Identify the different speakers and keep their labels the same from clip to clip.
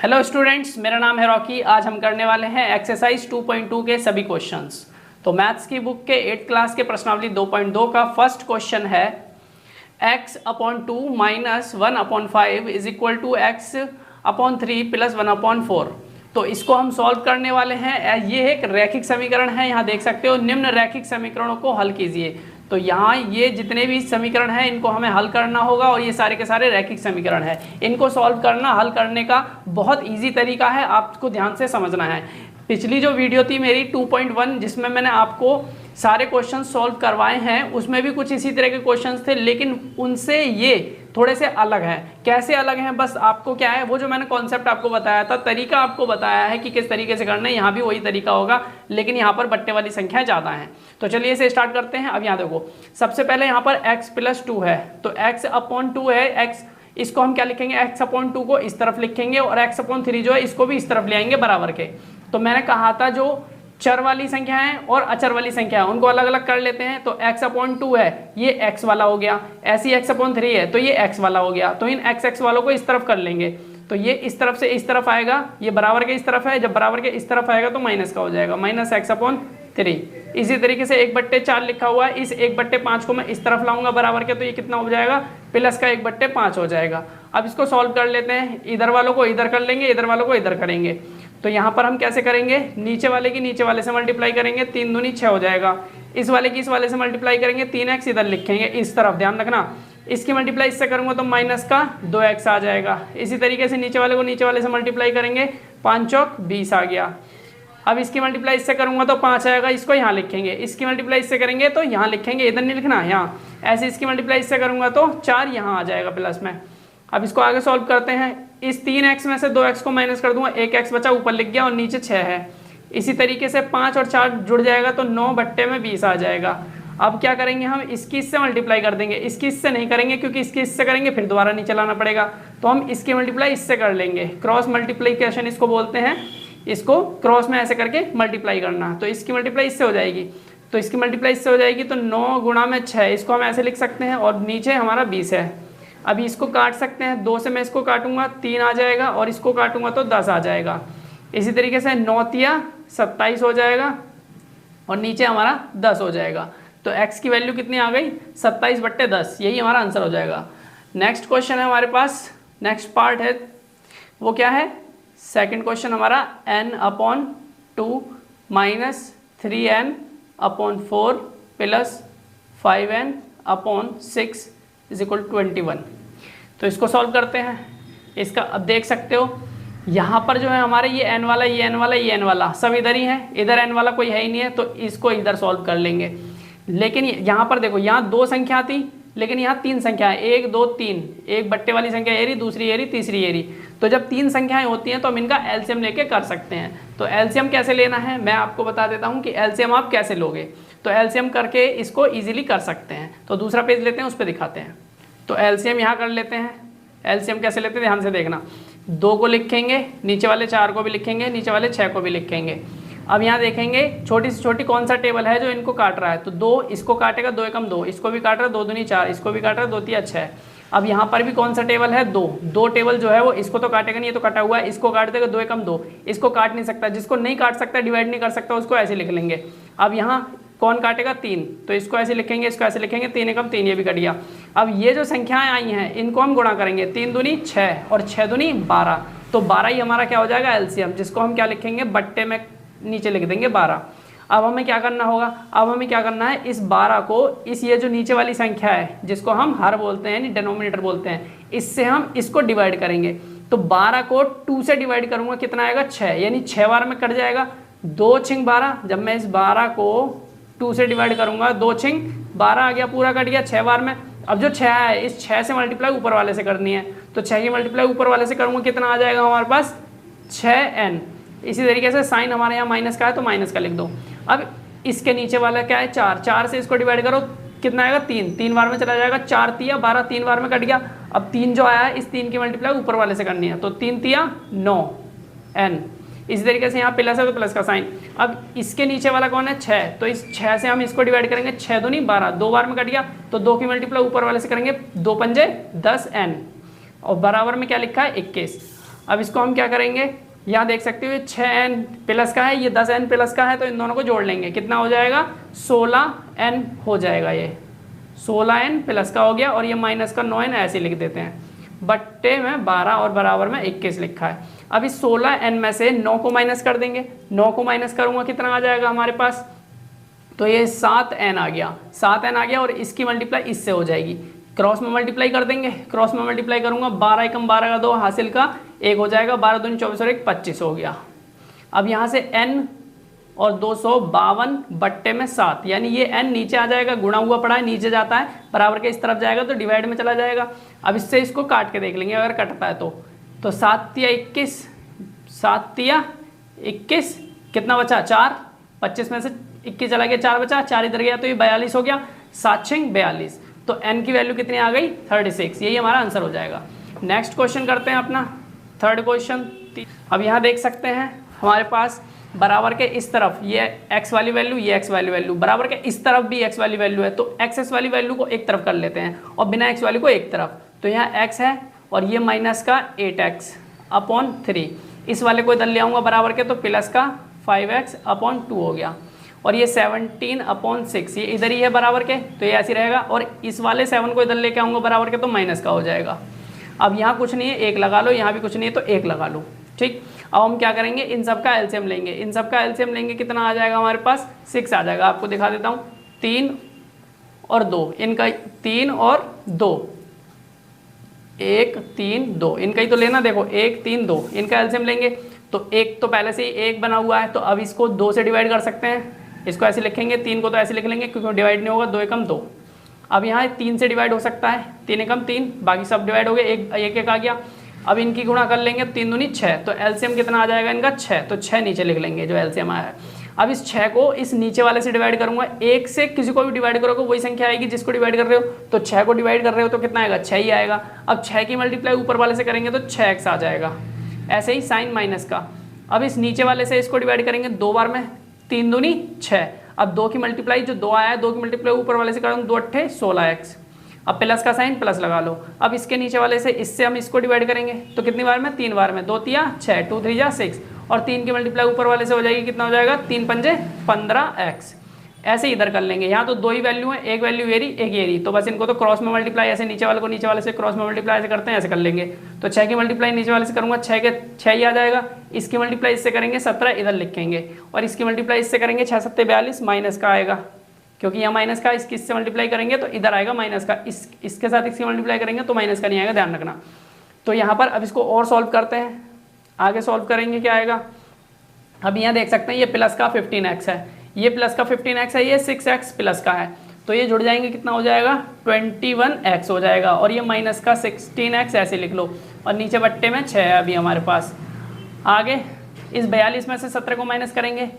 Speaker 1: Hello students, मेरा नाम है रॉकी। आज हम करने वाले हैं एक्सरसाइज 2.2 के सभी क्वेश्चंस। तो मैथ्स की बुक के 8th क्लास के प्रश्नावली 2.2 का फर्स्ट क्वेश्चन है x/2 - 1/5 is equal to x/3 + 1/4। तो इसको हम सॉल्व करने वाले हैं। ये एक रैखिक समीकरण है, यहाँ देख सकते हो। निम्न रैखिक समीकरणों को हल कीजिए। तो यहाँ ये जितने भी समीकरण हैं इनको हमें हल करना होगा और ये सारे के सारे रैखिक समीकरण हैं। इनको सॉल्व करना, हल करने का बहुत इजी तरीका है, आपको ध्यान से समझना है। पिछली जो वीडियो थी मेरी 2.1 जिसमें मैंने आपको सारे क्वेश्चन सॉल्व करवाए हैं, उसमें भी कुछ इसी तरह के क्वेश्चंस थे, लेकिन उनसे ये थोड़े से अलग हैं। कैसे अलग हैं? बस आपको क्या है, वो जो मैंने कॉन्सेप्ट आपको बताया था, तरीका आपको बताया है कि किस तरीके से करना है, यहाँ भी वही तरीका होगा, लेकिन यहाँ पर बट्टे वाली संख्या ज़्यादा है। तो चलिए इसे स्टार्ट करते हैं। अब यहाँ देखो, सबसे पहले यहाँ पर x+2 है, तो x/2 है। x इसको हम क्या लिखेंगे? x/2 को इस तरफ लिखेंगे और x/3 जो है इसको भी इस तरफ ले आएंगे बराबर के। तो मैंने कहा था जो चर वाली संख्या है और अचर वाली संख्या है उनको अलग अलग कर लेते हैं। तो x/2 है, ये x वाला हो गया। ऐसी x/3 है तो ये x वाला हो गया। तो इन x वालों को इस तरफ कर लेंगे। तो ये इस तरफ से इस तरफ आएगा, ये बराबर के इस तरफ है। जब बराबर के इस तरफ आएगा तो माइनस का हो जाएगा, -x/3। इसी तरीके से 1/4 लिखा हुआ है, इस 1/5 को मैं इस तरफ लाऊंगा बराबर के, तो ये कितना हो जाएगा? प्लस का 1/5 हो जाएगा। अब इसको सॉल्व कर लेते हैं। इधर वालों को इधर कर लेंगे, इधर वालों को इधर करेंगे। तो यहाँ पर हम कैसे करेंगे? नीचे वाले की नीचे वाले से मल्टीप्लाई करेंगे, 3 दूनी 6 हो जाएगा। इस वाले की इस वाले से मल्टीप्लाई करेंगे, 3x इधर लिखेंगे इस तरफ, ध्यान रखना। इसकी मल्टीप्लाई इससे करूँगा तो माइनस का 2x आ जाएगा। इसी तरीके से नीचे वाले को नीचे वाले से मल्टीप्लाई करेंगे, 5 चौक 20 आ गया। अब इसकी मल्टीप्लाई इससे करूँगा तो 5 आएगा, इसको यहाँ लिखेंगे। इसकी मल्टीप्लाई इससे करेंगे तो यहाँ लिखेंगे, इधर नहीं लिखना, यहाँ। ऐसे इसकी मल्टीप्लाई इससे करूँगा तो 4 यहाँ आ जाएगा प्लस में। अब इसको आगे सॉल्व करते हैं। इस 3x में से 2x को माइनस कर दूंगा, 1x बचा, ऊपर लिख गया और नीचे 6 है। इसी तरीके से 5 और 4 जुड़ जाएगा तो 9/20 आ जाएगा। अब क्या करेंगे हम? इसकी इससे मल्टीप्लाई कर देंगे। इसकी इससे नहीं करेंगे क्योंकि इसकी इससे करेंगे फिर दोबारा नहीं चलाना पड़ेगा। तो हम इसकी मल्टीप्लाई इससे कर लेंगे। क्रॉस मल्टीप्लिकेशन इसको बोलते हैं। इसको क्रॉस में ऐसे करके मल्टीप्लाई करना। तो इसकी मल्टीप्लाई इससे हो जाएगी, तो इसकी मल्टीप्लाई इससे हो जाएगी। तो 9 गुणा में 6, इसको हम ऐसे लिख सकते हैं। और नीचे हमारा 20 है। अभी इसको काट सकते हैं, 2 से मैं इसको काटूंगा 3 आ जाएगा, और इसको काटूंगा तो 10 आ जाएगा। इसी तरीके से 9 तिया 27 हो जाएगा और नीचे हमारा 10 हो जाएगा। तो x की वैल्यू कितनी आ गई? 27/10। यही हमारा आंसर हो जाएगा। नेक्स्ट क्वेश्चन है हमारे पास, नेक्स्ट पार्ट है, वो क्या है? सेकंड क्वेश्चन हमारा n/2 - 3n/4 + 5n/6 = 21। तो इसको सॉल्व करते हैं। इसका अब देख सकते हो यहाँ पर जो है हमारे ये n वाला, ये n वाला, ये n वाला सब इधर ही है। इधर n वाला कोई है ही नहीं है, तो इसको इधर सॉल्व कर लेंगे। लेकिन यहाँ पर देखो, यहाँ 2 संख्या थी लेकिन यहाँ 3 संख्या है, 1 2 3। एक बट्टे वाली संख्या ये रही, दूसरी ये रही, तीसरी ये रही। तो जब 3 संख्याएं होती हैं तो हम इनका एलसीएम लेके कर सकते हैं। तो एलसीएम कैसे लेना है मैं आपको बता देता हूँ कि एलसीएम आप कैसे लोगे। तो एलसीएम करके इसको इजीली कर सकते हैं। तो दूसरा पेज लेते हैं, उस पर दिखाते हैं। तो एलसीएम यहाँ कर लेते हैं। एलसीएम कैसे लेते हैं ध्यान से देखना। 2 को लिखेंगे, नीचे वाले 4 को भी लिखेंगे, नीचे वाले 6 को भी लिखेंगे। अब यहाँ देखेंगे छोटी से छोटी कौन सा टेबल है जो इनको काट रहा है। तो 2 इसको काटेगा, 2 एकम 2, इसको भी काट रहा है, 2 दूनी 4, इसको भी काट रहा है, 2 तिया 6। अब यहाँ पर भी कौन सा टेबल है? 2 टेबल जो है वो इसको तो काटेगा नहीं, ये तो कटा हुआ है, इसको काट देगा, 2 एकम 2, इसको काट नहीं सकता। जिसको नहीं काट सकता, डिवाइड नहीं कर सकता, उसको ऐसे लिख लेंगे। अब यहाँ कौन काटेगा? 3, तो इसको ऐसे लिखेंगे, इसको ऐसे लिखेंगे, 3 एकम 3, ये भी कट गया। अब ये जो संख्याएं आई हैं इनको हम गुणा करेंगे, 3 दूनी 6 और 6 दूनी 12। तो 12 ही हमारा क्या हो जाएगा? एलसीएम, जिसको हम क्या लिखेंगे? बट्टे में नीचे लिख देंगे 12। अब हमें क्या करना होगा? अब हमें क्या करना है? इस 12 को इस ये जो नीचे वाली संख्या है जिसको हम हर बोलते हैं, यानी डिनोमिनेटर बोलते हैं, इससे हम इसको डिवाइड करेंगे। तो 12 को 2 से डिवाइड करूंगा, कितना आएगा? 6, यानी 6 बार में कट जाएगा। 2 छिंग 12। जब मैं इस 12 को 2 से डिवाइड करूंगा, 2 छिंग 12 आ गया, पूरा कट गया 6 बार में। अब जो 6 है इस 6 से मल्टीप्लाई ऊपर वाले से करनी है। तो 6 की मल्टीप्लाई ऊपर वाले से करूंगा, कितना आ जाएगा हमारे पास? 6n। इसी तरीके से साइन हमारे यहाँ माइनस का है तो माइनस का लिख दो। अब इसके नीचे वाला क्या है? 4, 4 से इसको डिवाइड करो, कितना आएगा? 3, 3 बार में चला जाएगा, 4 तिया 12, 3 बार में कट गया। अब 3 जो आया है इस 3 की मल्टीप्लाई ऊपर वाले से करनी है, तो 3 तिया 9n। इसी तरीके से यहाँ प्लस है तो प्लस का साइन। अब इसके नीचे वाला कौन है? 6, तो इस 6 से हम इसको डिवाइड करेंगे, 6 दूनी 12, 2 बार में कट गया, तो 2 की मल्टीप्लाई ऊपर वाले से करेंगे, 2 पंजे 10n और बराबर में क्या लिखा है? 21। अब इसको हम क्या करेंगे, यहाँ देख सकते हो 6n प्लस का है, ये 10n प्लस का है, तो इन दोनों को जोड़ लेंगे, कितना हो जाएगा 16n हो जाएगा, ये 16n प्लस का हो गया, और ये माइनस का 9n ऐसे लिख देते हैं, बट्टे में 12 और बराबर में 21 लिखा है। अब इस 16n में से 9 को माइनस कर देंगे, 9 को माइनस करूँगा कितना आ जाएगा हमारे पास, तो ये 7n आ गया, 7n आ गया, और इसकी मल्टीप्लाई इससे हो जाएगी, क्रॉस में मल्टीप्लाई कर देंगे, क्रॉस में मल्टीप्लाई करूँगा 12 एकम 12 का 2 हासिल का 1 हो जाएगा, 12 दूनी 24 और 1 25 हो गया। अब यहाँ से n और 252 बट्टे में 7, यानी ये n नीचे आ जाएगा, गुणा हुआ पड़ा है नीचे जाता है, बराबर के इस तरफ जाएगा तो डिवाइड में चला जाएगा। अब इससे इसको काट के देख लेंगे अगर कटता है तो 7 तिया 21, 7 तिया 21, कितना बचा 4, 25 में से 21 चला गया, 4 बचा, 4 इधर गया तो ये 42 हो गया, 7 6 42, तो n की वैल्यू कितनी आ गई 36, यही हमारा आंसर हो जाएगा। नेक्स्ट क्वेश्चन करते हैं अपना थर्ड क्वेश्चन। अब यहाँ देख सकते हैं हमारे पास बराबर के इस तरफ ये x वाली वैल्यू, ये x वाली वैल्यू, बराबर के इस तरफ भी x वाली वैल्यू है, तो x वाली वैल्यू को एक तरफ कर लेते हैं और बिना x वाली को एक तरफ, तो यहाँ x है और ये माइनस का 8x अपॉन 3, इस वाले को इधर ले आऊँगा बराबर के, तो प्लस का 5x अपॉन 2 हो गया, और ये 17 अपॉन 6 ये इधर ही है बराबर के, तो ये ऐसे रहेगा, और इस वाले 7 को इधर लेके आऊँगा बराबर के, तो माइनस का हो जाएगा। अब यहाँ कुछ नहीं है, एक लगा लो, यहाँ भी कुछ नहीं है तो एक लगा लो, ठीक। अब हम क्या करेंगे, इन सब का एलसीएम लेंगे, इन सब का एलसीएम लेंगे, कितना आ जाएगा हमारे पास 6 आ जाएगा। आपको दिखा देता हूँ, 3 और 2, इनका 3 और 2, 1 3 2, इनका ही तो लेना, देखो 1 3 2, इनका एलसीएम लेंगे, तो एक तो पहले से ही 1 बना हुआ है, तो अब इसको 2 से डिवाइड कर सकते हैं, इसको ऐसे लिखेंगे, 3 को तो ऐसे लिख लेंगे क्योंकि डिवाइड नहीं होगा, 2 एकम 2। अब यहाँ 3 से डिवाइड हो सकता है, 3 एकम 3, बाकी सब डिवाइड हो गए, एक एक आ गया। अब इनकी गुणा कर लेंगे, 3 दूनी 6, तो एलसीएम कितना आ जाएगा इनका 6, तो 6 नीचे लिख लेंगे जो एलसीएम आया है। अब इस 6 को इस नीचे वाले से डिवाइड करूंगा, 1 से किसी को भी डिवाइड करोगे वही संख्या आएगी जिसको डिवाइड कर रहे हो, तो 6 को डिवाइड कर रहे हो तो कितना आएगा 6 ही आएगा। अब 6 की मल्टीप्लाई ऊपर वाले से करेंगे तो 6x आ जाएगा, ऐसे ही साइन माइनस का। अब इस नीचे वाले से इसको डिवाइड करेंगे 2 बार में, 3 दूनी 6, अब 2 की मल्टीप्लाई जो 2 आया है, 2 की मल्टीप्लाई ऊपर वाले से करूँगा, 2 अट्ठे 16x, अब प्लस का साइन प्लस लगा लो। अब इसके नीचे वाले से इससे हम इसको डिवाइड करेंगे, तो कितनी बार में 3 बार में, 2 तिया 6, 2 3 जा 6, और 3 की मल्टीप्लाई ऊपर वाले से हो जाएगी, कितना हो जाएगा 3 पंजे 15x। ऐसे इधर कर लेंगे, यहाँ तो 2 ही वैल्यू है, एक वैल्यू ये रही एक ये रही, तो बस इनको तो क्रॉस में मल्टीप्लाई, ऐसे नीचे वाले को नीचे वाले से क्रॉस में मल्टीप्लाई ऐसे करते हैं, ऐसे कर लेंगे। तो 6 की मल्टीप्लाई नीचे वाले से करूँगा, 6 के 6 ही आ जाएगा, इसकी मल्टीप्लाई इससे करेंगे 17 इधर लिखेंगे, और इसकी मल्टीप्लाई इससे करेंगे 6 7 42, माइनस का आएगा क्योंकि यहाँ माइनस का, इससे मल्टीप्लाई करेंगे तो इधर आएगा माइनस का, इसके साथ इसकी मल्टीप्लाई करेंगे तो माइनस का नहीं आएगा, ध्यान रखना। तो यहाँ पर अब इसको और सॉल्व करते हैं, आगे सॉल्व करेंगे क्या आएगा। अब यहाँ देख सकते हैं ये प्लस का 15x है, ये प्लस का 15x है, ये 6x प्लस का है, तो ये जुड़ जाएंगे, कितना हो जाएगा 21x हो जाएगा, और ये माइनस का 16x ऐसे लिख लो, और नीचे बट्टे में 6 है अभी हमारे पास। आगे इस 42 में से 17 को माइनस करेंगे,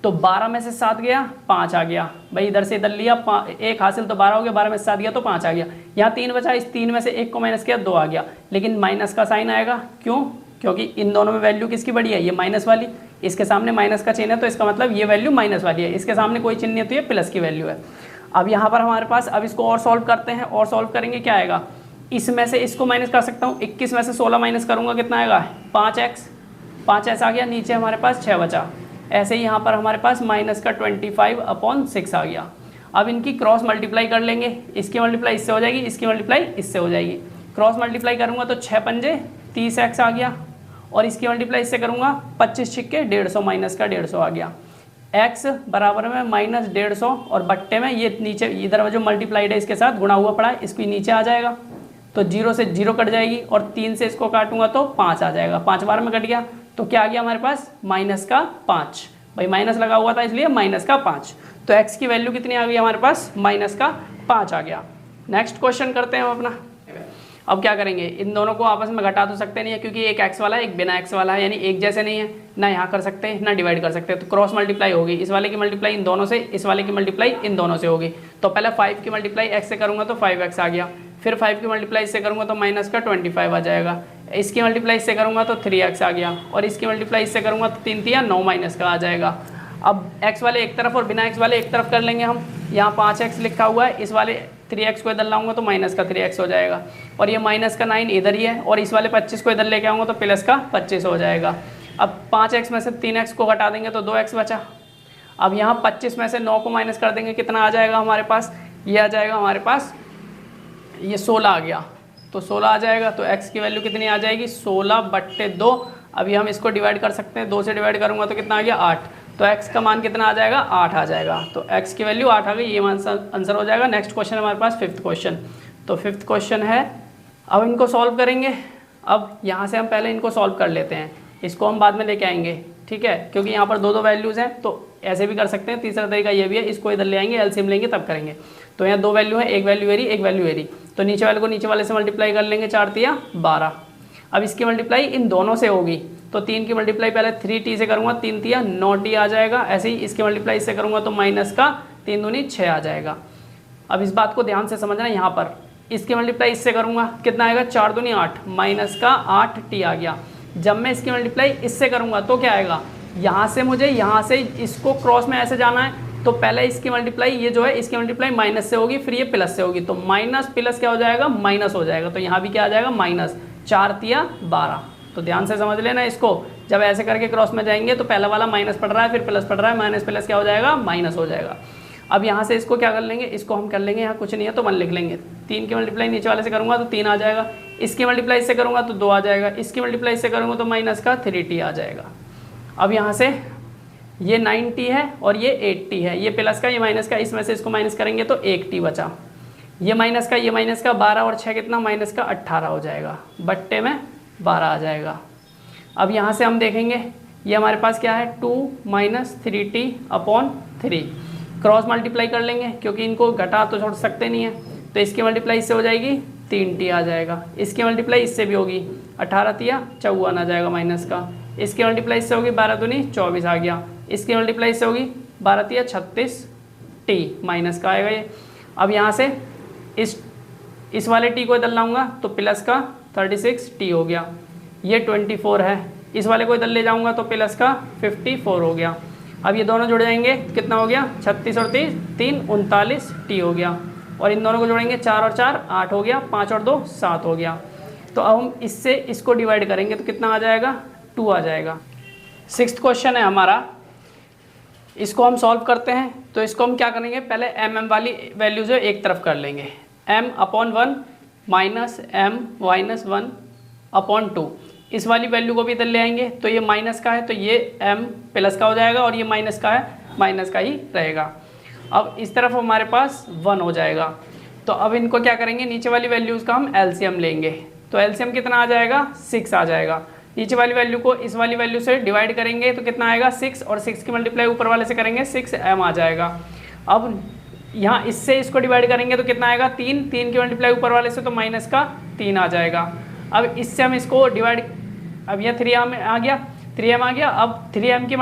Speaker 1: तो 12 में से 7 गया 5 आ गया, भाई इधर से इधर लिया, 1 हासिल तो 12 हो गया, 12 में से 7 गया तो 5 आ गया। यहाँ 3 बचा, इस 3 में से 1 को माइनस किया 2 आ गया, लेकिन माइनस का साइन आएगा, क्यों, क्योंकि इन दोनों में वैल्यू किसकी बड़ी है, ये माइनस वाली, इसके सामने माइनस का चिन्ह है, तो इसका मतलब ये वैल्यू माइनस वाली है, इसके सामने कोई चिन्ह नहीं है तो ये प्लस की वैल्यू है। अब यहाँ पर हमारे पास, अब इसको और सॉल्व करते हैं, और सॉल्व करेंगे क्या आएगा, इसमें से इसको माइनस कर सकता हूँ, 21 में से 16 माइनस करूँगा, कितना आएगा 5x आ गया, नीचे हमारे पास 6 बचा। ऐसे ही यहाँ पर हमारे पास माइनस का 25/6 आ गया। अब इनकी क्रॉस मल्टीप्लाई कर लेंगे, इसकी मल्टीप्लाई इससे हो जाएगी, इसकी मल्टीप्लाई इससे हो जाएगी, क्रॉस मल्टीप्लाई करूँगा तो 6 पंजे 30x आ गया, और इसकी मल्टीप्लाई इससे करूँगा 25 छिक्के 150, माइनस का 150 आ गया, x बराबर में माइनस 150, और बट्टे में ये नीचे इधर जो मल्टीप्लाइड है इसके साथ गुणा हुआ पड़ा है, इसको नीचे आ जाएगा, तो 0 से 0 कट जाएगी, और 3 से इसको काटूंगा तो 5 आ जाएगा, 5 बार में कट गया, तो क्या आ गया हमारे पास माइनस का 5, भाई माइनस लगा हुआ था इसलिए माइनस का 5, तो x की वैल्यू कितनी आ गई हमारे पास माइनस का 5 आ गया। नेक्स्ट क्वेश्चन करते हैं हम अपना। अब क्या करेंगे, इन दोनों को आपस में घटा तो सकते नहीं है, क्योंकि एक x वाला है एक बिना x वाला है, यानी एक जैसे नहीं है, ना यहाँ कर सकते हैं ना डिवाइड कर सकते हैं, तो क्रॉस मल्टीप्लाई होगी, इस वाले की मल्टीप्लाई इन दोनों से, इस वाले की मल्टीप्लाई इन दोनों से होगी। तो पहले 5 की मल्टीप्लाई x से करूँगा तो 5x आ गया, फिर 5 की मल्टीप्लाई इससे करूँगा तो माइनस का 25 आ जाएगा, इसकी मल्टीप्लाई इससे करूँगा तो 3x आ गया, और इसकी मल्टीप्लाई इससे करूँगा तो 3 3 9 माइनस का आ जाएगा। अब x वाले एक तरफ और बिना x वाले एक तरफ कर लेंगे हम, यहाँ 5x लिखा हुआ है, इस वाले 3x को इधर लाऊंगा तो माइनस का 3x हो जाएगा, और ये माइनस का 9 इधर ही है, और इस वाले 25 को इधर लेके आऊँगा तो प्लस का 25 हो जाएगा। अब 5x में से 3x को घटा देंगे तो 2x बचा। अब यहाँ 25 में से 9 को माइनस कर देंगे, कितना आ जाएगा हमारे पास, ये आ जाएगा हमारे पास, ये 16 आ गया, तो 16 आ जाएगा। तो x की वैल्यू कितनी आ जाएगी, 16/2। अभी हम इसको डिवाइड कर सकते हैं, 2 से डिवाइड करूँगा तो कितना आ गया, 8। तो x का मान कितना आ जाएगा, 8 आ जाएगा। तो x की वैल्यू 8 आ गई, ये आंसर हो जाएगा। नेक्स्ट क्वेश्चन हमारे पास 5th क्वेश्चन। तो 5th क्वेश्चन है, अब इनको सॉल्व करेंगे। अब यहाँ से हम पहले इनको सॉल्व कर लेते हैं, इसको हम बाद में लेके आएंगे, ठीक है, क्योंकि यहाँ पर 2 वैल्यूज़ हैं, तो ऐसे भी कर सकते हैं। तीसरा तरीका ये भी है, इसको इधर ले आएंगे, एलसीएम लेंगे तब करेंगे। तो यहाँ 2 वैल्यू है, एक वैल्यू एरी, एक वैल्यू एरी, तो नीचे वाले को नीचे वाले से मल्टीप्लाई कर लेंगे, 4 तिया 12। अब इसकी मल्टीप्लाई इन दोनों से होगी, तो 3 की मल्टीप्लाई पहले 3t से करूँगा, 3 तिया 9t आ जाएगा। ऐसे ही इसकी मल्टीप्लाई इससे करूँगा तो माइनस का 3 दूनी 6 आ जाएगा। अब इस बात को ध्यान से समझना, यहाँ पर इसकी मल्टीप्लाई इससे करूँगा, कितना आएगा, 4 दूनी 8, माइनस का 8t आ गया। जब मैं इसकी मल्टीप्लाई इससे करूँगा तो क्या आएगा, यहाँ से मुझे यहाँ से इसको क्रॉस में ऐसे जाना है, तो पहले इसकी मल्टीप्लाई ये जो है इसकी मल्टीप्लाई माइनस से होगी, फिर ये प्लस से होगी, तो माइनस प्लस क्या हो जाएगा, माइनस हो जाएगा। तो यहाँ भी क्या आ जाएगा, माइनस, 4 तिया 12। तो ध्यान से समझ लेना इसको, जब ऐसे करके क्रॉस में जाएंगे तो पहला वाला माइनस पड़ रहा है, फिर प्लस पड़ रहा है, माइनस प्लस क्या हो जाएगा, माइनस हो जाएगा। अब यहाँ से इसको क्या कर लेंगे, इसको हम कर लेंगे, यहाँ कुछ नहीं है तो 1 लिख लेंगे। 3 की मल्टीप्लाई नीचे वाले से करूँगा तो 3 आ जाएगा, इसकी मल्टीप्लाई इससे करूँगा तो 2 आ जाएगा, इसकी मल्टीप्लाई इससे करूँगा तो माइनस का 3t आ जाएगा। अब यहाँ से ये 9t है और ये 8t है, ये प्लस का ये माइनस का, इसमें से इसको माइनस करेंगे तो 1t बचा। ये माइनस का 12 और 6 कितना, माइनस का 18 हो जाएगा, बट्टे में 12 आ जाएगा। अब यहाँ से हम देखेंगे ये हमारे पास क्या है, 2 - 3t/3। क्रॉस मल्टीप्लाई कर लेंगे, क्योंकि इनको घटा तो छोड़ सकते नहीं है, तो इसकी मल्टीप्लाई इससे हो जाएगी 3t आ जाएगा, इसकी मल्टीप्लाई इससे भी होगी, 18 तिया 54 आ जाएगा माइनस का, इसकी मल्टीप्लाई इससे होगी 12 दूनी 24 आ गया, इसकी मल्टीप्लाई इससे होगी 12 तिया 36t माइनस का आएगा ये। अब यहाँ से इस वाले t को इधर लाऊंगा तो प्लस का 36t हो गया, ये 24 है, इस वाले को इधर ले जाऊंगा तो प्लस का 54 हो गया। अब ये दोनों जुड़ जाएंगे, कितना हो गया, 36 और 3 39t हो गया, और इन दोनों को जोड़ेंगे 4 और 4 8 हो गया, 5 और 2 7 हो गया। तो अब हम इससे इसको डिवाइड करेंगे तो कितना आ जाएगा, 2 आ जाएगा। 6th क्वेश्चन है हमारा, इसको हम सॉल्व करते हैं। तो इसको हम क्या करेंगे, पहले m वाली वैल्यू जो एक तरफ कर लेंगे, m/1 माइनस m-1/2, इस वाली वैल्यू को भी इधर ले आएंगे, तो ये माइनस का है तो ये m प्लस का हो जाएगा, और ये माइनस का है माइनस का ही रहेगा। अब इस तरफ हमारे पास 1 हो जाएगा, तो अब इनको क्या करेंगे, नीचे वाली वैल्यूज़ का हम एलसीएम लेंगे, तो एलसीएम कितना आ जाएगा, 6 आ जाएगा। नीचे वाली वैल्यू को इस वाली वैल्यू से डिवाइड करेंगे तो कितना आएगा, 6, और 6 की मल्टीप्लाई ऊपर वाले से करेंगे 6m आ जाएगा। अब यहाँ इससे इसको डिवाइड करेंगे तो कितना आएगा, 3 की मल्टीप्लाई ऊपर वाले से तो माइनस का 3 आ जाएगा। अब इससे हम इसको डिवाइड, अब यह 3m आ गया, 3m आ गया। अब 3 की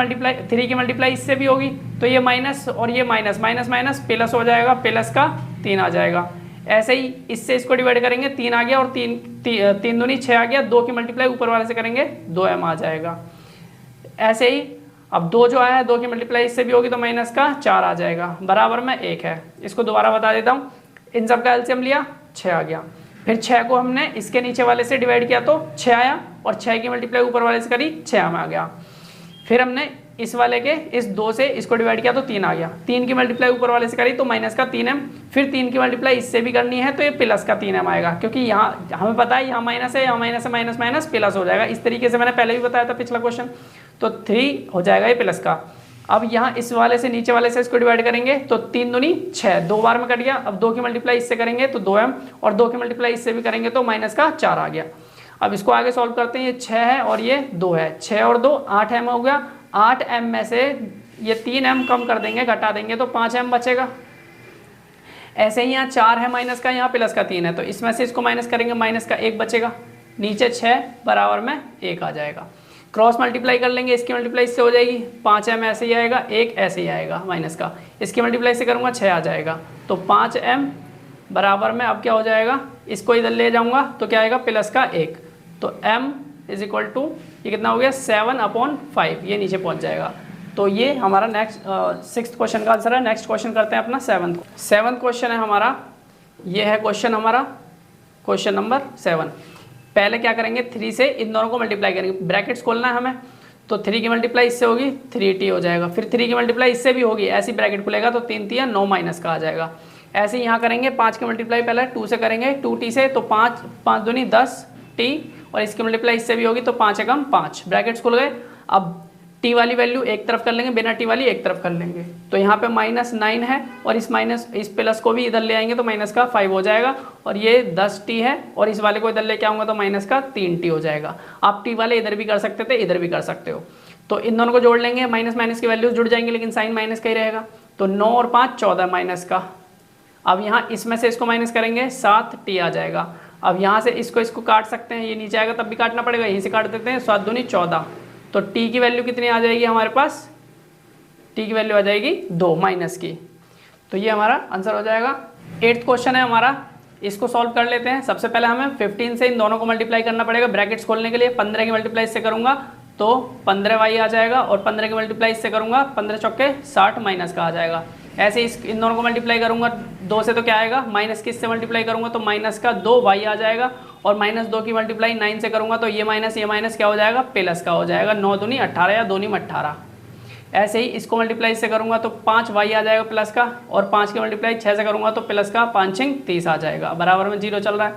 Speaker 1: मल्टीप्लाई इससे भी होगी, तो ये माइनस और ये माइनस, माइनस माइनस प्लस हो जाएगा, प्लस का 3 आ जाएगा। ऐसे ही इससे इसको डिवाइड करेंगे, 3 आ गया, और 3 दूनी 6 आ गया, 2 की मल्टीप्लाई ऊपर वाले से करेंगे 2m आ जाएगा। ऐसे ही अब 2 जो आया है, 2 की मल्टीप्लाई इससे भी होगी तो माइनस का 4 आ जाएगा, बराबर में 1 है। इसको दोबारा बता देता हूँ, इन सब का एलसीएम लिया 6 आ गया, फिर 6 को हमने इसके नीचे वाले से डिवाइड किया तो 6 आया, और 6 की मल्टीप्लाई ऊपर वाले से करी 6 में आ गया। फिर हमने इस वाले के इस 2 से इसको डिवाइड किया तो 3 आ गया, 3 की मल्टीप्लाई ऊपर वाले से करी तो माइनस का 3m, फिर 3 की मल्टीप्लाई इससे भी करनी है तो ये प्लस का 3m आएगा, क्योंकि यहाँ हमें पता है यहाँ माइनस है, यहाँ माइनस है, माइनस माइनस प्लस हो जाएगा। इस तरीके से मैंने पहले भी बताया था पिछला क्वेश्चन, तो 3 हो जाएगा ये प्लस का। अब यहाँ इस वाले से नीचे वाले से इसको डिवाइड करेंगे तो 3 दूनी 6, 2 बार में कट गया। अब 2 की मल्टीप्लाई इससे करेंगे तो 2m, और 2 की मल्टीप्लाई इससे भी करेंगे तो माइनस का 4 आ गया। अब इसको आगे सॉल्व करते हैं, ये 6 है और ये 2 है, 6 और 2 8m हो गया। 8m में से ये 3m कम कर देंगे, घटा देंगे तो 5m बचेगा। ऐसे ही यहाँ 4 है माइनस का, यहाँ प्लस का 3 है, तो इसमें से इसको माइनस करेंगे, माइनस का 1 बचेगा, नीचे 6 बराबर में 1 आ जाएगा। क्रॉस मल्टीप्लाई कर लेंगे, इसकी मल्टीप्लाई इससे हो जाएगी, 5m ऐसे ही आएगा, 1 ऐसे ही आएगा माइनस का, इसकी मल्टीप्लाई से करूँगा 6 आ जाएगा, तो 5m बराबर में अब क्या हो जाएगा, इसको इधर ले जाऊँगा तो क्या आएगा, प्लस का 1, तो m इज इक्वल टू ये कितना हो गया 7/5, ये नीचे पहुँच जाएगा। तो ये हमारा 6th क्वेश्चन का आंसर है। नेक्स्ट क्वेश्चन करते हैं अपना 7th क्वेश्चन है हमारा, ये है क्वेश्चन हमारा, क्वेश्चन नंबर 7। पहले क्या करेंगे, 3 से इन दोनों को मल्टीप्लाई करेंगे, ब्रैकेट्स खोलना है हमें, तो 3 की मल्टीप्लाई इससे होगी 3t हो जाएगा, फिर 3 की मल्टीप्लाई इससे भी होगी, ऐसी ब्रैकेट खुलेगा तो 3 3 9 माइनस का आ जाएगा। ऐसे ही यहाँ करेंगे 5 की मल्टीप्लाई पहले 2 से करेंगे, 2t से तो 5 5 दूनी 10t, और इसकी मल्टीप्लाई इससे भी होगी तो 5 एकम 5, ब्रैकेट्स खुल गए। अब t वाली वैल्यू एक तरफ कर लेंगे, बिना t वाली एक तरफ कर लेंगे, तो यहाँ पे -9 है, और इस प्लस को भी इधर ले आएंगे तो माइनस का 5 हो जाएगा, और ये 10t है, और इस वाले को इधर लेके आऊँगा तो माइनस का 3t हो जाएगा। आप t वाले इधर भी कर सकते थे, इधर भी कर सकते हो, तो इन दोनों को जोड़ लेंगे, माइनस माइनस की वैल्यूज जुड़ जाएंगे, लेकिन साइन माइनस का ही रहेगा, तो 9 और 5 14 माइनस का। अब यहाँ इसमें से इसको माइनस करेंगे 7t आ जाएगा। अब यहाँ से इसको काट सकते हैं, ये नीचे आएगा तब भी काटना पड़ेगा, यहीं से काट देते हैं, 7 दूनी 14, तो t की वैल्यू कितनी आ जाएगी हमारे पास, t की वैल्यू आ जाएगी 2 माइनस की, तो ये हमारा आंसर हो जाएगा। 8th क्वेश्चन है हमारा, इसको सॉल्व कर लेते हैं। सबसे पहले हमें 15 से इन दोनों को मल्टीप्लाई करना पड़ेगा, ब्रैकेट्स खोलने के लिए 15 की मल्टीप्लाई इससे करूंगा तो 15y आ जाएगा, और 15 की मल्टीप्लाई इससे करूंगा 15 चौके 60 माइनस का आ जाएगा। ऐसे इन दोनों को मल्टीप्लाई करूंगा 2 से तो क्या आएगा, माइनस की इससे मल्टीप्लाई करूंगा तो माइनस का 2y आ जाएगा, और -2 की मल्टीप्लाई 9 से करूंगा तो ये माइनस क्या हो जाएगा, प्लस का हो जाएगा, 9 दूनी 18 या 2 नी 18। ऐसे ही इसको मल्टीप्लाई से करूंगा तो 5y आ जाएगा प्लस का, और 5 की मल्टीप्लाई 6 से करूंगा तो प्लस का 5 6 30 आ जाएगा, बराबर में 0 चल रहा है।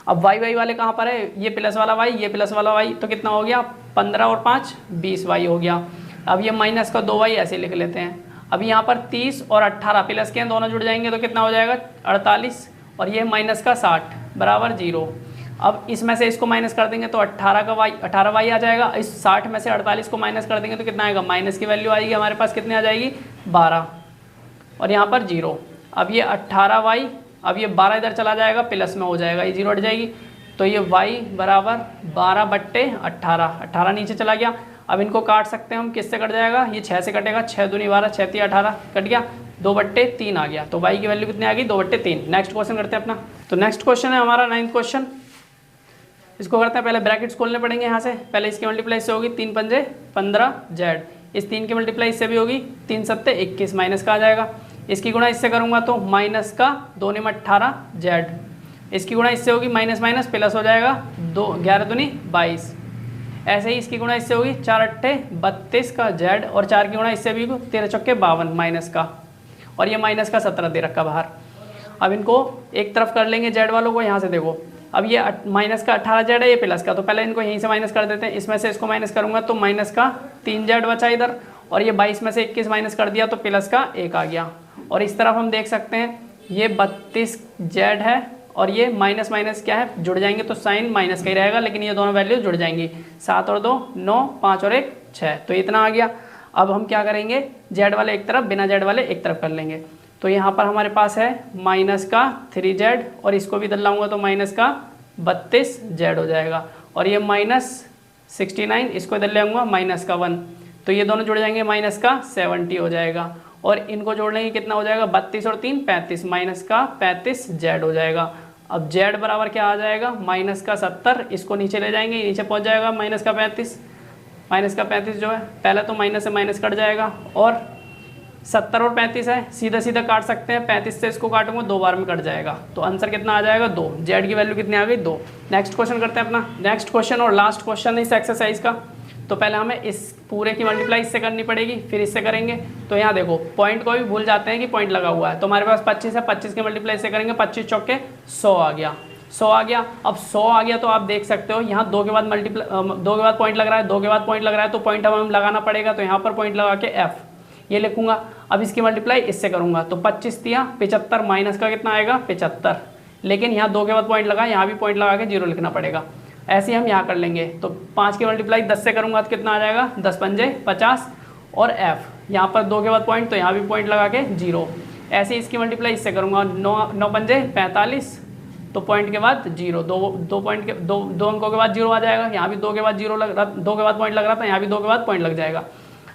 Speaker 1: अब y वाले कहाँ पर है, ये प्लस वाला y, ये प्लस वाला y, तो कितना हो गया, 15 और 5 20y हो गया। अब ये माइनस का 2y ऐसे लिख लेते हैं। अब यहाँ पर 30 और 18 प्लस के हैं, दोनों जुड़ जाएंगे तो कितना हो जाएगा 48, और ये माइनस का 60 बराबर 0। अब इसमें से इसको माइनस कर देंगे तो 18y आ जाएगा, इस 60 में से 48 को माइनस कर देंगे तो कितना आएगा, माइनस की वैल्यू आएगी हमारे पास, कितनी आ जाएगी 12, और यहाँ पर 0। अब ये 18y, अब ये 12 इधर चला जाएगा, प्लस में हो जाएगा, ये 0 हट जाएगी, तो ये y बराबर 12/18, 18 नीचे चला गया। अब इनको काट सकते हैं हम, किससे कट जाएगा, ये 6 से कटेगा, 6 दूनी 12 6 3 18 कट गया, 2/3 आ गया, तो y की वैल्यू कितनी आ गई 2/3। नेक्स्ट क्वेश्चन करते हैं अपना, तो नेक्स्ट क्वेश्चन है हमारा 9th क्वेश्चन। इसको करते हैं, पहले ब्रैकेट्स खोलने पड़ेंगे यहाँ से, पहले इसकी मल्टीप्लाई से होगी 3 पंजे 15z, इस 3 की मल्टीप्लाई इससे भी होगी 3 सत्ते 21 माइनस का आ जाएगा, इसकी गुणा इससे करूँगा तो माइनस का 2 ने 18z, इसकी गुणा इससे होगी माइनस माइनस प्लस हो जाएगा 2 11 दूनी 22। ऐसे ही इसकी गुणा इससे होगी 4 अट्ठे 32 का z, और 4 की गुणा इससे भी 13 चौके 52 माइनस का, और ये माइनस का 17 दे रखा बाहर। अब इनको एक तरफ कर लेंगे z वालों को, यहाँ से देखो, अब ये माइनस का 18z है, ये प्लस का, तो पहले इनको यहीं से माइनस कर देते हैं, इसमें से इसको माइनस करूँगा तो माइनस का 3z बचा इधर, और ये 22 में से 21 माइनस कर दिया तो प्लस का 1 आ गया। और इस तरफ हम देख सकते हैं ये 32z है, और ये माइनस माइनस क्या है, जुड़ जाएंगे तो साइन माइनस का ही रहेगा, लेकिन ये दोनों वैल्यू जुड़ जाएंगी, 7 और 2 9, 5 और 1 6, तो इतना आ गया। अब हम क्या करेंगे, z वाले एक तरफ, बिना z वाले एक तरफ कर लेंगे, तो यहाँ पर हमारे पास है माइनस का 3z, और इसको भी इधर लाऊंगा तो माइनस का 32z हो जाएगा, और ये -69, इसको इधर ले आऊँगा माइनस का 1, तो ये दोनों जुड़ जाएंगे, माइनस का 70 हो जाएगा, और इनको जोड़ लेंगे कितना हो जाएगा, 32 और 3 35, माइनस का 35z हो जाएगा। अब z बराबर क्या आ जाएगा, माइनस का 70, इसको नीचे ले जाएंगे, नीचे पहुंच जाएगा माइनस का 35 जो है, पहले तो माइनस से माइनस कट जाएगा, और 70 और 35 है, सीधा सीधा काट सकते हैं, 35 से इसको काटूंगा 2 बार में कट जाएगा, तो आंसर कितना आ जाएगा 2, z की वैल्यू कितनी आ गई 2। नेक्स्ट क्वेश्चन करते हैं अपना, नेक्स्ट क्वेश्चन और लास्ट क्वेश्चन है इस एक्सरसाइज का। तो पहले हमें इस पूरे की मल्टीप्लाई इससे करनी पड़ेगी, फिर इससे करेंगे, तो यहाँ देखो पॉइंट को भी भूल जाते हैं कि पॉइंट लगा हुआ है, तो हमारे पास 25 है, 25 की मल्टीप्लाई इससे करेंगे, 25 चौके 100 आ गया, 100 आ गया। अब 100 आ गया तो आप देख सकते हो यहाँ 2 के बाद दो के बाद पॉइंट लग रहा है, 2 के बाद पॉइंट लग रहा है, तो पॉइंट हमें लगाना पड़ेगा, तो यहाँ पर पॉइंट लगा के f ये लिखूंगा। अब इसकी मल्टीप्लाई इससे करूंगा तो 25 दिया 75, माइनस का कितना आएगा 75, लेकिन यहाँ 2 के बाद पॉइंट लगा, यहाँ भी पॉइंट लगा के 0 लिखना पड़ेगा। ऐसे ही हम यहाँ कर लेंगे, तो 5 की मल्टीप्लाई 10 से करूँगा तो कितना आ जाएगा 10 पंजे 50, और f यहाँ पर 2 के बाद पॉइंट, तो यहाँ भी पॉइंट लगा के 0। ऐसे ही इसकी मल्टीप्लाई इससे करूँगा 9 पंजे 45, तो पॉइंट के बाद 0, दो अंकों के बाद 0 आ जाएगा, यहाँ भी 2 के बाद 0 लग रहा, 2 के बाद पॉइंट लग रहा था, यहाँ भी 2 के बाद पॉइंट लग जाएगा।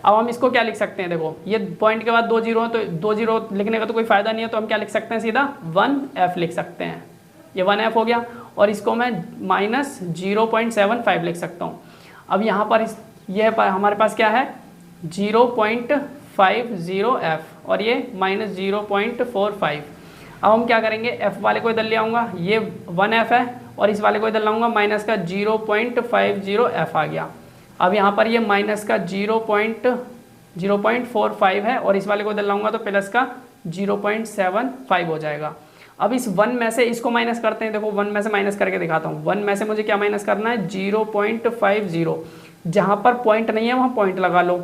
Speaker 1: अब हम इसको क्या लिख सकते हैं, देखो ये पॉइंट के बाद 2 0 है, तो 2 0 लिखने का तो कोई फायदा नहीं है, तो हम क्या लिख सकते हैं, सीधा 1f लिख सकते हैं, ये 1f हो गया, और इसको मैं -0.75 लिख सकता हूँ। अब यहाँ पर हमारे पास क्या है 0.50f, और ये -0.45। अब हम क्या करेंगे, f वाले को इधर ले आऊँगा, ये 1f है और इस वाले को इधर लाऊंगा, माइनस का 0.50 f आ गया। अब यहाँ पर ये माइनस का 0.45 है और इस वाले को इधर लाऊंगा तो प्लस का 0.75 हो जाएगा। अब इस 1 में से इसको माइनस करते हैं, देखो 1 में से माइनस करके दिखाता हूँ। 1 में से मुझे क्या माइनस करना है, 0.50। जहाँ पर पॉइंट नहीं है वहाँ पॉइंट लगा लो,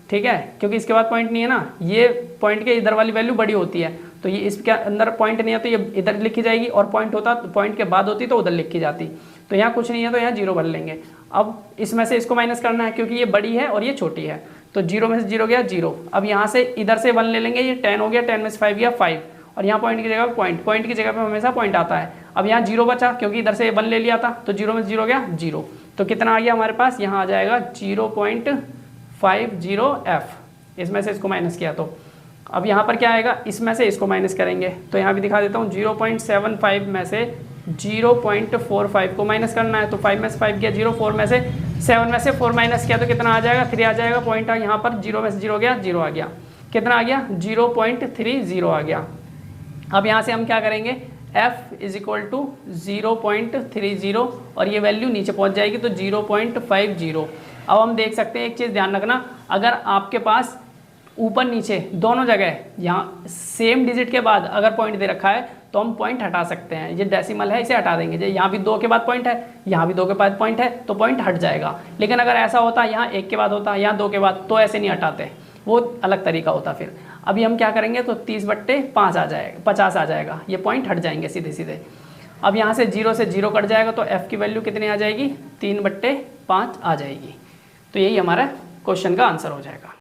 Speaker 1: ठीक है, क्योंकि इसके बाद पॉइंट नहीं है ना, ये पॉइंट के इधर वाली वैल्यू बड़ी होती है, तो ये इसके अंदर पॉइंट नहीं है तो ये इधर लिखी जाएगी, और पॉइंट होता तो पॉइंट के बाद होती तो उधर लिखी जाती। तो यहाँ कुछ नहीं है तो यहाँ 0 भर लेंगे। अब इसमें से इसको माइनस करना है क्योंकि ये बड़ी है और ये छोटी है, तो 0 में से 0 गया 0। अब यहाँ से इधर से 1 ले लेंगे, ये 10 हो गया, 10 में से 5 गया 5, और यहाँ पॉइंट की जगह पॉइंट की जगह पे हमेशा पॉइंट आता है। अब यहाँ 0 बचा क्योंकि इधर से 1 ले लिया था, तो 0 में से 0 गया 0। तो कितना आ गया हमारे पास, यहाँ आ जाएगा 0.50f, इसमें से इसको माइनस किया तो। अब यहाँ पर क्या आएगा, इसमें से इसको माइनस करेंगे, तो यहाँ भी दिखा देता हूँ, 0.75 में से 0.45 को माइनस करना है, तो 5 में से 5 गया 0, 4 में से 7 में से 4 माइनस किया तो कितना आ जाएगा, 3 आ जाएगा। पॉइंट यहाँ पर 0 में से 0 गया 0 आ गया, कितना आ गया 0.30 आ गया। अब यहाँ से हम क्या करेंगे, f इज इक्वल टू 0.30 और ये वैल्यू नीचे पहुँच जाएगी तो 0.50। अब हम देख सकते हैं, एक चीज़ ध्यान रखना, अगर आपके पास ऊपर नीचे दोनों जगह यहाँ सेम डिजिट के बाद अगर पॉइंट दे रखा है तो हम पॉइंट हटा सकते हैं। ये डेसिमल है, इसे हटा देंगे। जो यहाँ भी 2 के बाद पॉइंट है, यहाँ भी 2 के बाद पॉइंट है, तो पॉइंट हट जाएगा। लेकिन अगर ऐसा होता है यहाँ 1 के बाद होता है, यहाँ 2 के बाद, तो ऐसे नहीं हटाते, वो अलग तरीका होता। फिर अभी हम क्या करेंगे, तो 30/5 आ जाएगा, 50 आ जाएगा, ये पॉइंट हट जाएंगे सीधे सीधे। अब यहाँ से 0 से 0 कट जाएगा तो f की वैल्यू कितनी आ जाएगी, 3/5 आ जाएगी। तो यही हमारा क्वेश्चन का आंसर हो जाएगा।